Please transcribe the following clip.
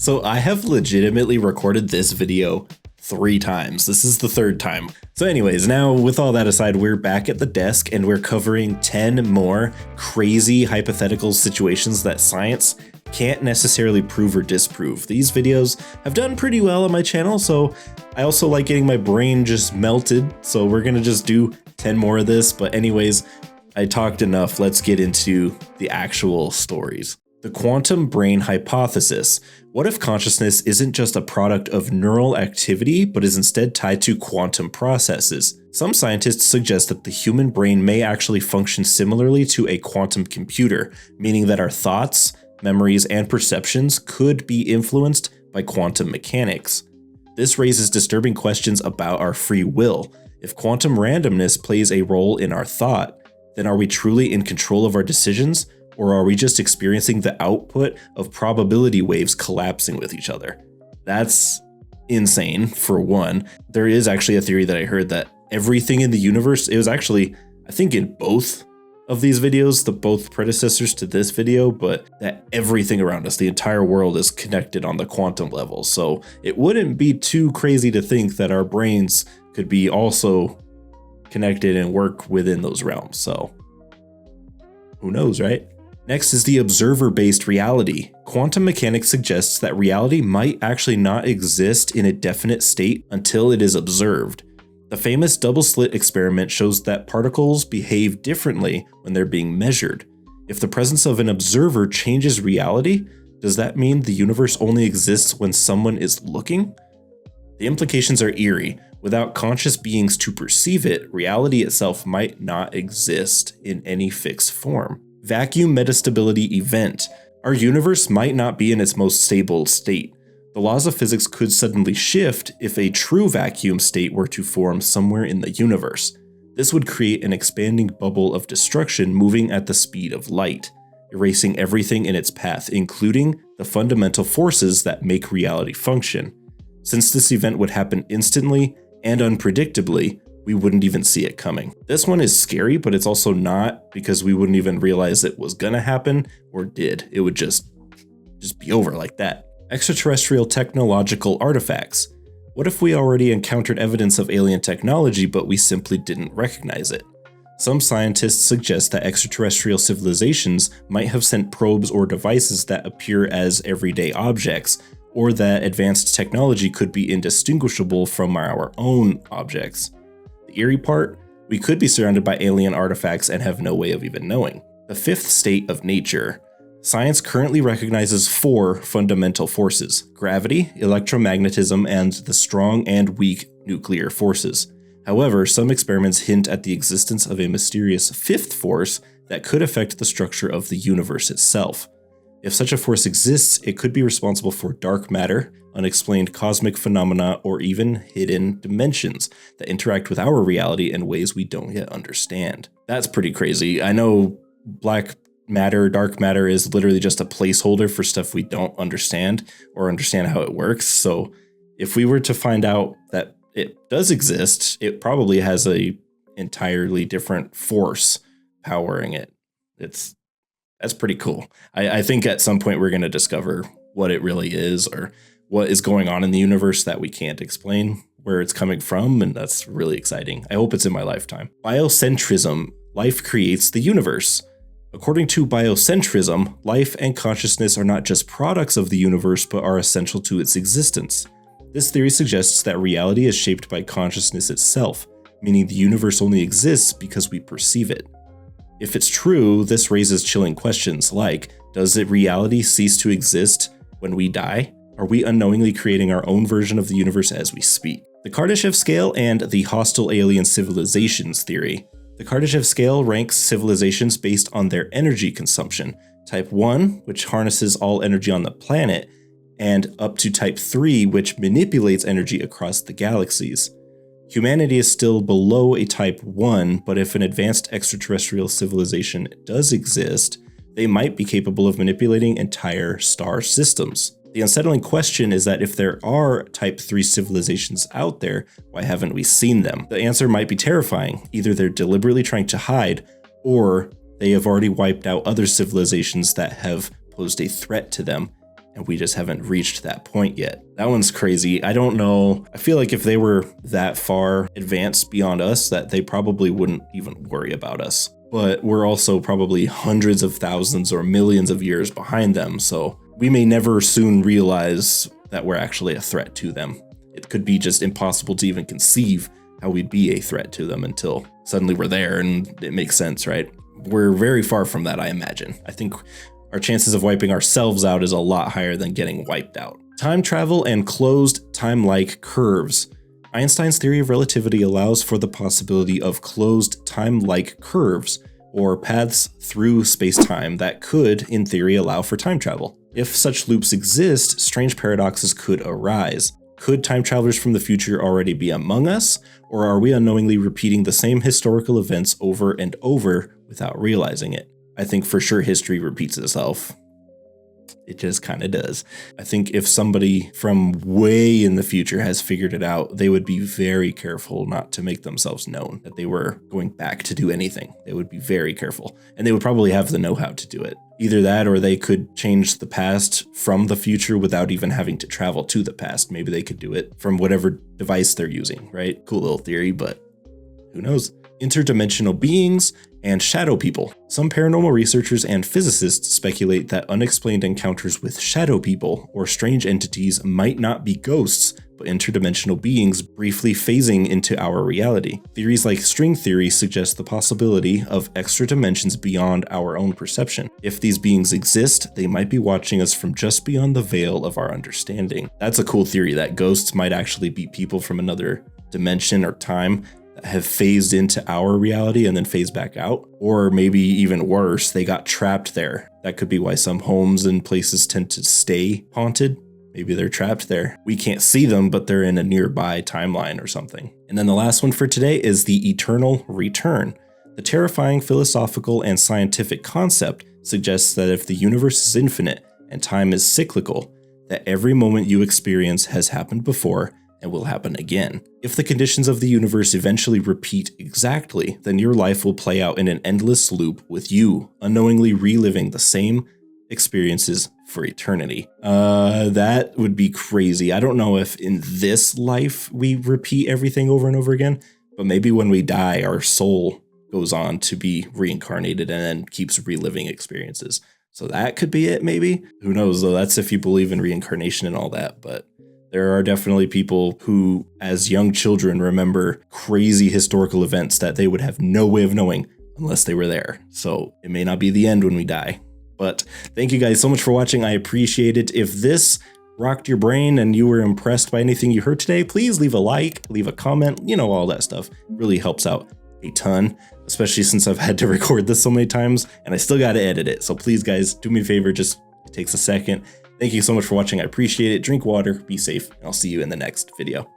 So I have legitimately recorded this video 3 times. This is the 3rd time. So anyways, now with all that aside, we're back at the desk and we're covering 10 more crazy hypothetical situations that science can't necessarily prove or disprove. These videos have done pretty well on my channel, so I also like getting my brain just melted. So we're gonna just do 10 more of this. But anyways, I talked enough. Let's get into the actual stories. The quantum brain hypothesis. What if consciousness isn't just a product of neural activity, but is instead tied to quantum processes? Some scientists suggest that the human brain may actually function similarly to a quantum computer, meaning that our thoughts, memories, and perceptions could be influenced by quantum mechanics. This raises disturbing questions about our free will. If quantum randomness plays a role in our thought, then are we truly in control of our decisions? Or are we just experiencing the output of probability waves collapsing with each other? That's insane, for one. There is actually a theory that I heard that everything in the universe, it was actually, I think in both of these videos, both predecessors to this video, but that everything around us, the entire world is connected on the quantum level. So it wouldn't be too crazy to think that our brains could be also connected and work within those realms. So who knows, right? Next is the observer-based reality. Quantum mechanics suggests that reality might actually not exist in a definite state until it is observed. The famous double-slit experiment shows that particles behave differently when they're being measured. If the presence of an observer changes reality, does that mean the universe only exists when someone is looking? The implications are eerie. Without conscious beings to perceive it, reality itself might not exist in any fixed form. Vacuum metastability event. Our universe might not be in its most stable state. The laws of physics could suddenly shift if a true vacuum state were to form somewhere in the universe. This would create an expanding bubble of destruction moving at the speed of light, erasing everything in its path, including the fundamental forces that make reality function. Since this event would happen instantly and unpredictably, we wouldn't even see it coming. This one is scary, but it's also not, because we wouldn't even realize it was gonna happen or did. It would just be over like that. Extraterrestrial technological artifacts. What if we already encountered evidence of alien technology, but we simply didn't recognize it? Some scientists suggest that extraterrestrial civilizations might have sent probes or devices that appear as everyday objects, or that advanced technology could be indistinguishable from our own objects. The eerie part, we could be surrounded by alien artifacts and have no way of even knowing. The 5th state of nature. Science currently recognizes 4 fundamental forces: gravity, electromagnetism, and the strong and weak nuclear forces. However, some experiments hint at the existence of a mysterious 5th force that could affect the structure of the universe itself. If such a force exists, it could be responsible for dark matter, unexplained cosmic phenomena, or even hidden dimensions that interact with our reality in ways we don't yet understand. That's pretty crazy. I know black matter, dark matter is literally just a placeholder for stuff we don't understand or understand how it works. So if we were to find out that it does exist, it probably has a entirely different force powering it. That's pretty cool. I think at some point we're going to discover what it really is, or what is going on in the universe that we can't explain where it's coming from, and that's really exciting. I hope it's in my lifetime. Biocentrism. Life creates the universe. According to biocentrism, life and consciousness are not just products of the universe, but are essential to its existence. This theory suggests that reality is shaped by consciousness itself, meaning the universe only exists because we perceive it. If it's true, this raises chilling questions like, does reality cease to exist when we die? Are we unknowingly creating our own version of the universe as we speak? The Kardashev Scale and the hostile alien civilizations theory. The Kardashev Scale ranks civilizations based on their energy consumption. Type 1, which harnesses all energy on the planet, and up to Type 3, which manipulates energy across the galaxies. Humanity is still below a Type 1, but if an advanced extraterrestrial civilization does exist, they might be capable of manipulating entire star systems. The unsettling question is that if there are Type 3 civilizations out there, why haven't we seen them? The answer might be terrifying. Either they're deliberately trying to hide, or they have already wiped out other civilizations that have posed a threat to them, and and we just haven't reached that point yet. That one's crazy. I don't know. I feel like if they were that far advanced beyond us, that they probably wouldn't even worry about us. But we're also probably hundreds of thousands or millions of years behind them, so we may never soon realize that we're actually a threat to them. It could be just impossible to even conceive how we'd be a threat to them until suddenly we're there and it makes sense, right? We're very far from that, I imagine. I think our chances of wiping ourselves out is a lot higher than getting wiped out. Time travel and closed time-like curves. Einstein's theory of relativity allows for the possibility of closed time-like curves, or paths through space-time that could, in theory, allow for time travel. If such loops exist, strange paradoxes could arise. Could time travelers from the future already be among us, or are we unknowingly repeating the same historical events over and over without realizing it? I think for sure history repeats itself. It just kind of does. I think if somebody from way in the future has figured it out, they would be very careful not to make themselves known that they were going back to do anything. They would be very careful, and they would probably have the know-how to do it. Either that, or they could change the past from the future without even having to travel to the past. Maybe they could do it from whatever device they're using, right? Cool little theory, but who knows? Interdimensional beings and shadow people. Some paranormal researchers and physicists speculate that unexplained encounters with shadow people or strange entities might not be ghosts, but interdimensional beings briefly phasing into our reality. Theories like string theory suggest the possibility of extra dimensions beyond our own perception. If these beings exist, they might be watching us from just beyond the veil of our understanding. That's a cool theory, that ghosts might actually be people from another dimension or time that have phased into our reality and then phased back out. Or maybe even worse, they got trapped there. That could be why some homes and places tend to stay haunted. Maybe they're trapped there. We can't see them, but they're in a nearby timeline or something. And then the last one for today is the eternal return. The terrifying philosophical and scientific concept suggests that if the universe is infinite and time is cyclical, that every moment you experience has happened before and will happen again. If the conditions of the universe eventually repeat exactly, then your life will play out in an endless loop with you unknowingly reliving the same experiences for eternity. That would be crazy. I don't know if in this life we repeat everything over and over again, but maybe when we die, our soul goes on to be reincarnated and then keeps reliving experiences. So that could be it, maybe. Who knows, though? That's if you believe in reincarnation and all that, but there are definitely people who, as young children, remember crazy historical events that they would have no way of knowing unless they were there. So it may not be the end when we die. But thank you guys so much for watching. I appreciate it. If this rocked your brain and you were impressed by anything you heard today, please leave a like, leave a comment, all that stuff. It really helps out a ton, especially since I've had to record this so many times and I still got to edit it. So please, guys, do me a favor. Just it takes a second. Thank you so much for watching. I appreciate it. Drink water, be safe, and I'll see you in the next video.